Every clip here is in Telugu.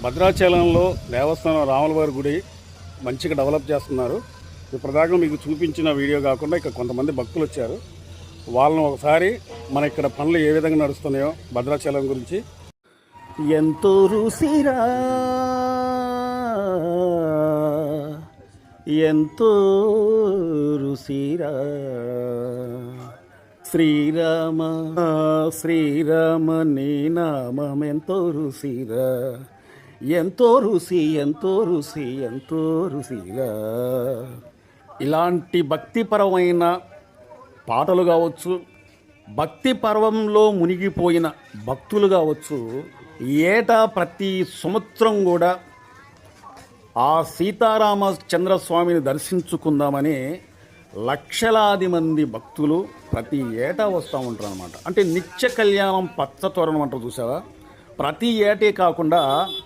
భద్రాచలంలో దేవస్థానం రాములవారి గుడి మంచిగా డెవలప్ చేస్తున్నారు. ఇప్పటిదాకా మీకు చూపించిన వీడియో కాకుండా ఇక కొంతమంది భక్తులు వచ్చారు. వాళ్ళని ఒకసారి మన ఇక్కడ పనులు ఏ విధంగా నడుస్తున్నాయో భద్రాచలం గురించి. ఎంతో రుసిరా ఎంతో రుసిరా శ్రీరామ శ్రీరామ నీ నామం ఎంతో రుసిరా, ఎంతో రుసి ఎంతో రుసి ఎంతో రుసిరా. ఇలాంటి భక్తిపరమైన పాటలు కావచ్చు, భక్తి పర్వంలో మునిగిపోయిన భక్తులు కావచ్చు, ఏటా ప్రతి సంవత్సరం కూడా ఆ సీతారామచంద్రస్వామిని దర్శించుకుందామని లక్షలాది మంది భక్తులు ప్రతి ఏటా వస్తూ ఉంటారు అన్నమాట. అంటే నిత్య కళ్యాణం పచ్చ తోరణం అంటారు చూసావా, ప్రతి ఏటే కాకుండా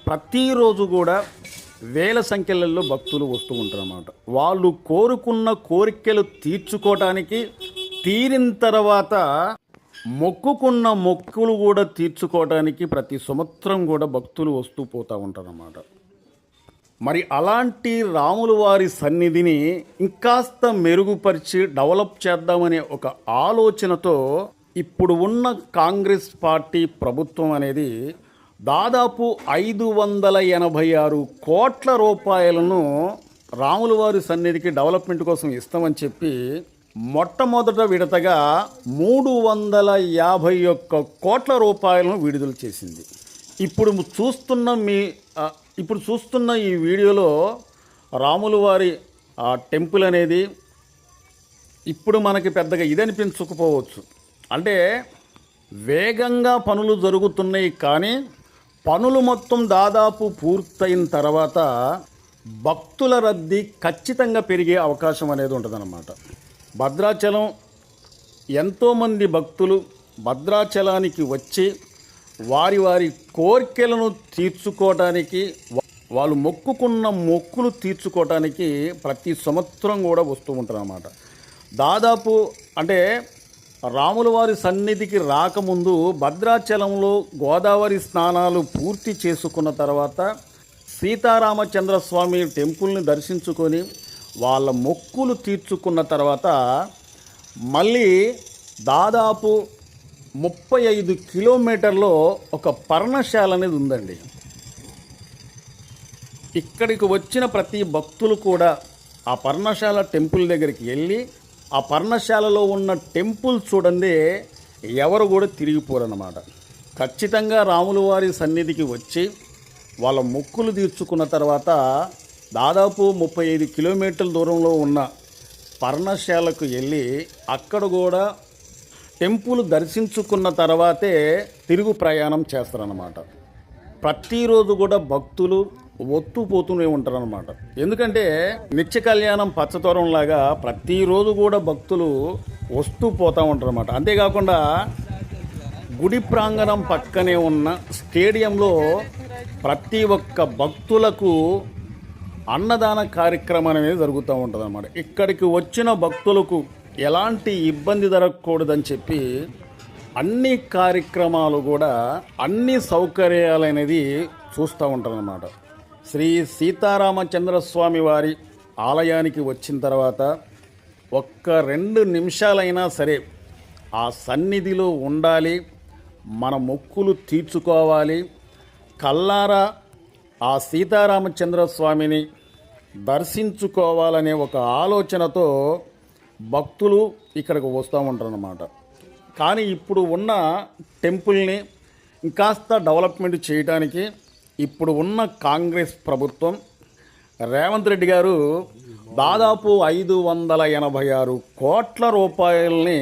ప్రతిరోజు కూడా వేల సంఖ్యలలో భక్తులు వస్తూ ఉంటారు అన్నమాట. వాళ్ళు కోరుకున్న కోరికలు తీర్చుకోవటానికి, తీరిన తర్వాత మొక్కుకున్న మొక్కులు కూడా తీర్చుకోవడానికి ప్రతి సంవత్సరం కూడా భక్తులు వస్తూ పోతూ ఉంటారు అన్నమాట. మరి అలాంటి రాముల వారి సన్నిధిని ఇంకాస్త మెరుగుపరిచి డెవలప్ చేద్దామనే ఒక ఆలోచనతో ఇప్పుడు ఉన్న కాంగ్రెస్ పార్టీ ప్రభుత్వం అనేది దాదాపు 586 కోట్ల రూపాయలను రాముల వారి సన్నిధికి డెవలప్మెంట్ కోసం ఇస్తామని చెప్పి మొట్టమొదట విడతగా 351 కోట్ల రూపాయలను విడుదల చేసింది. ఇప్పుడు చూస్తున్న ఈ వీడియోలో రాముల వారి టెంపుల్ అనేది ఇప్పుడు మనకి పెద్దగా ఇదనిపించకపోవచ్చు. అంటే వేగంగా పనులు జరుగుతున్నాయి, కానీ పనులు మొత్తం దాదాపు పూర్తయిన తర్వాత భక్తుల రద్దీ ఖచ్చితంగా పెరిగే అవకాశం అనేది ఉంటుందన్నమాట. భద్రాచలం ఎంతోమంది భక్తులు భద్రాచలానికి వచ్చి వారి వారి కోరికలను తీర్చుకోవటానికి, వాళ్ళు మొక్కుకున్న మొక్కులు తీర్చుకోవటానికి ప్రతి సంవత్సరం కూడా వస్తూ ఉంటారు అన్నమాట. దాదాపు అంటే రాముల వారి సన్నిధికి రాకముందు భద్రాచలంలో గోదావరి స్నానాలు పూర్తి చేసుకున్న తర్వాత సీతారామచంద్రస్వామి టెంపుల్ని దర్శించుకొని వాళ్ళ మొక్కులు తీర్చుకున్న తర్వాత మళ్ళీ దాదాపు 35 కిలోమీటర్లో ఒక పర్ణశాల అనేది ఉందండి. ఇక్కడికి వచ్చిన ప్రతి భక్తులు కూడా ఆ పర్ణశాల టెంపుల్ దగ్గరికి వెళ్ళి ఆ పర్ణశాలలో ఉన్న టెంపుల్ చూడండి ఎవరు కూడా తిరిగిపోరన్నమాట. ఖచ్చితంగా రాముల వారి సన్నిధికి వచ్చి వాళ్ళ మొక్కులు తీర్చుకున్న తర్వాత దాదాపు 35 కిలోమీటర్ల దూరంలో ఉన్న పర్ణశాలకు వెళ్ళి అక్కడ కూడా టెంపుల్ దర్శించుకున్న తర్వాతే తిరుగు ప్రయాణం చేస్తారన్నమాట. ప్రతిరోజు కూడా భక్తులు ఒత్తుపోతూనే ఉంటారన్నమాట. ఎందుకంటే నిత్య కళ్యాణం పచ్చతోరం లాగా ప్రతిరోజు కూడా భక్తులు వస్తూ పోతూ ఉంటారన్నమాట. అంతేకాకుండా గుడి ప్రాంగణం పక్కనే ఉన్న స్టేడియంలో ప్రతి ఒక్క భక్తులకు అన్నదాన కార్యక్రమం అనేది జరుగుతూ ఉంటుంది అన్నమాట. ఇక్కడికి వచ్చిన భక్తులకు ఎలాంటి ఇబ్బంది జరగకూడదని చెప్పి అన్ని కార్యక్రమాలు కూడా అన్ని సౌకర్యాలు అనేది చూస్తూ ఉంటారన్నమాట. శ్రీ సీతారామచంద్రస్వామి వారి ఆలయానికి వచ్చిన తర్వాత ఒక్క 2 నిమిషాలైనా సరే ఆ సన్నిధిలో ఉండాలి, మన మొక్కులు తీర్చుకోవాలి, కల్లారా ఆ సీతారామచంద్రస్వామిని దర్శించుకోవాలనే ఒక ఆలోచనతో భక్తులు ఇక్కడికి వస్తూ ఉంటారన్నమాట. కానీ ఇప్పుడు ఉన్న టెంపుల్ని ఇంకాస్త డెవలప్మెంట్ చేయడానికి ఇప్పుడు ఉన్న కాంగ్రెస్ ప్రభుత్వం రేవంత్ రెడ్డి గారు దాదాపు 586 కోట్ల రూపాయలని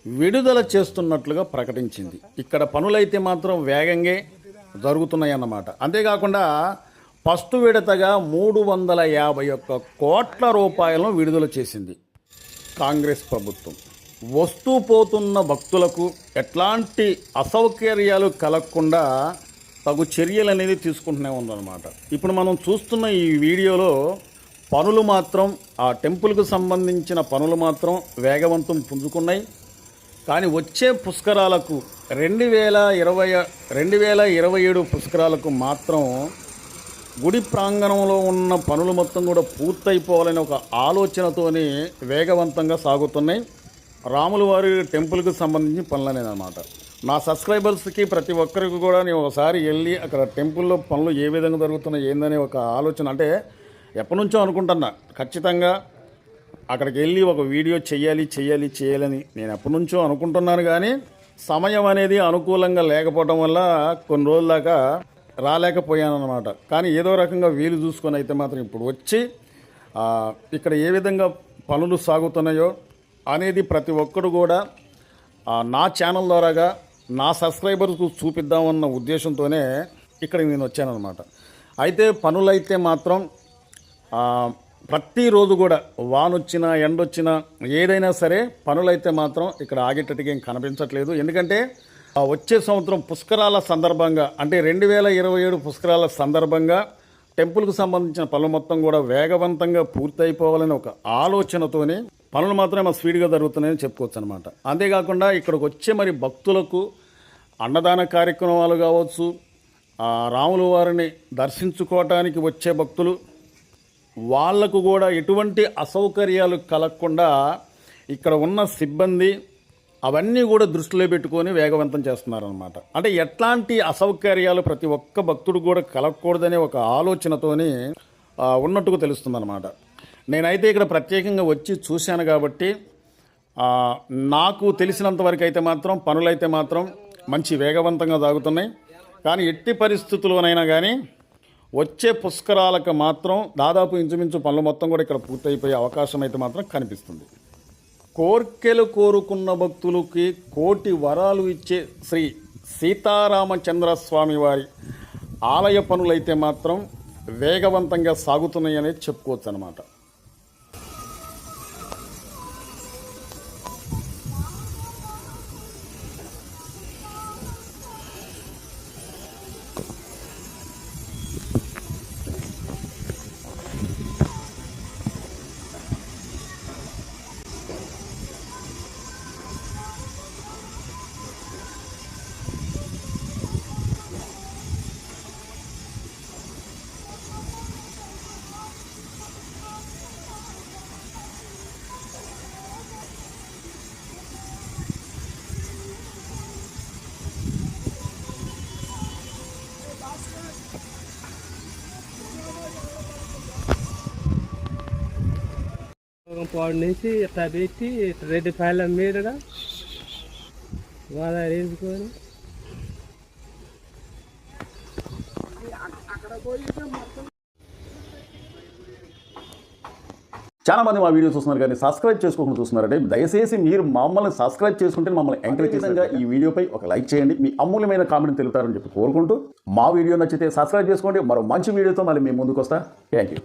విడుదల చేస్తున్నట్లుగా ప్రకటించింది. ఇక్కడ పనులైతే మాత్రం వేగంగా జరుగుతున్నాయి అన్నమాట. అంతేకాకుండా ఫస్ట్ విడతగా 351 కోట్ల రూపాయలను విడుదల చేసింది కాంగ్రెస్ ప్రభుత్వం. వస్తూ పోతున్న భక్తులకు ఎట్లాంటి అసౌకర్యాలు కలగకుండా తగు చర్యలు అనేది తీసుకుంటూనే ఉందన్నమాట. ఇప్పుడు మనం చూస్తున్న ఈ వీడియోలో పనులు మాత్రం ఆ టెంపుల్కు సంబంధించిన పనులు మాత్రం వేగవంతం పుంజుకున్నాయి. కానీ వచ్చే పుష్కరాలకు 2027 పుష్కరాలకు మాత్రం గుడి ప్రాంగణంలో ఉన్న పనులు మొత్తం కూడా పూర్తయిపోవాలని ఒక ఆలోచనతోని వేగవంతంగా సాగుతున్నాయి రాముల వారి టెంపుల్కి సంబంధించిన పనులు అనేది అనమాట. నా సబ్స్క్రైబర్స్కి ప్రతి ఒక్కరికి కూడా నేను ఒకసారి వెళ్ళి అక్కడ టెంపుల్లో పనులు ఏ విధంగా జరుగుతున్నాయి ఏందనే ఒక ఆలోచన, అంటే ఎప్పటి నుంచో అనుకుంటున్నా ఖచ్చితంగా అక్కడికి వెళ్ళి ఒక వీడియో చేయాలని నేను ఎప్పటి నుంచో అనుకుంటున్నాను. కానీ సమయం అనేది అనుకూలంగా లేకపోవడం వల్ల కొన్ని రోజుల దాకా రాలేకపోయాను అన్నమాట. కానీ ఏదో రకంగా వీలు చూసుకొని అయితే మాత్రం ఇప్పుడు వచ్చి ఇక్కడ ఏ విధంగా పనులు సాగుతున్నాయో అనేది ప్రతి ఒక్కరు కూడా నా ఛానల్ ద్వారాగా నా సబ్స్క్రైబర్స్కు చూపిద్దామన్న ఉద్దేశంతోనే ఇక్కడికి నేను వచ్చానన్నమాట. అయితే పనులైతే మాత్రం ప్రతిరోజు కూడా వానొచ్చినా ఎండొచ్చినా ఏదైనా సరే పనులైతే మాత్రం ఇక్కడ ఆగేటట్టుగా ఏం కనిపించట్లేదు. ఎందుకంటే వచ్చే సంవత్సరం పుష్కరాల సందర్భంగా అంటే 2027 పుష్కరాల సందర్భంగా టెంపుల్కు సంబంధించిన పనులు మొత్తం కూడా వేగవంతంగా పూర్తయిపోవాలని ఒక ఆలోచనతోనే పనులు మాత్రమే స్పీడ్గా జరుగుతున్నాయని చెప్పుకోవచ్చు అనమాట. అంతేకాకుండా ఇక్కడికి వచ్చే మరి భక్తులకు అన్నదాన కార్యక్రమాలు కావచ్చు, రాముల వారిని దర్శించుకోవటానికి వచ్చే భక్తులు వాళ్లకు కూడా ఎటువంటి అసౌకర్యాలు కలగకుండా ఇక్కడ ఉన్న సిబ్బంది అవన్నీ కూడా దృష్టిలో పెట్టుకొని వేగవంతం చేస్తున్నారనమాట. అంటే ఎట్లాంటి అసౌకర్యాలు ప్రతి ఒక్క భక్తుడు కూడా కలగకూడదనే ఒక ఆలోచనతోని ఉన్నట్టుగా తెలుస్తుందన్నమాట. నేనైతే ఇక్కడ ప్రత్యేకంగా వచ్చి చూశాను కాబట్టి నాకు తెలిసినంత వరకు అయితే మాత్రం పనులైతే మాత్రం మంచి వేగవంతంగా సాగుతున్నాయి. కానీ ఎట్టి పరిస్థితుల్లోనైనా కానీ వచ్చే పుష్కరాలకు మాత్రం దాదాపు ఇంచుమించు పనులు మొత్తం కూడా ఇక్కడ పూర్తయిపోయే అవకాశం అయితే మాత్రం కనిపిస్తుంది. కోర్కెలు కోరుకున్న భక్తులకి కోటి వరాలు ఇచ్చే శ్రీ సీతారామచంద్ర స్వామి వారి ఆలయ పనులైతే మాత్రం వేగవంతంగా సాగుతున్నాయి అనేది చెప్పుకోవచ్చు అన్నమాట. పాడు నుంచి ఇట్లా పెట్టి రెడ్డి పాయల మీదుగా గోదావరి వేసుకొని చాలామంది మా వీడియో చూస్తున్నారు కానీ సబ్స్క్రైబ్ చేసుకోకుండా చూస్తున్నారంటే దయచేసి మీరు మమ్మల్ని సబ్స్క్రైబ్ చేసుకుంటే మమ్మల్ని ఎంకరేజ్ చేసేందుకు ఈ వీడియోపై ఒక లైక్ చేయండి, మీ అమూల్యమైన కామెంట్ తెలుపుతారని చెప్పి కోరుకుంటూ మా వీడియో నచ్చితే సబ్స్క్రైబ్ చేసుకోండి. మరో మంచి వీడియోతో మళ్ళీ మేము ముందుకు వస్తా. Thank you.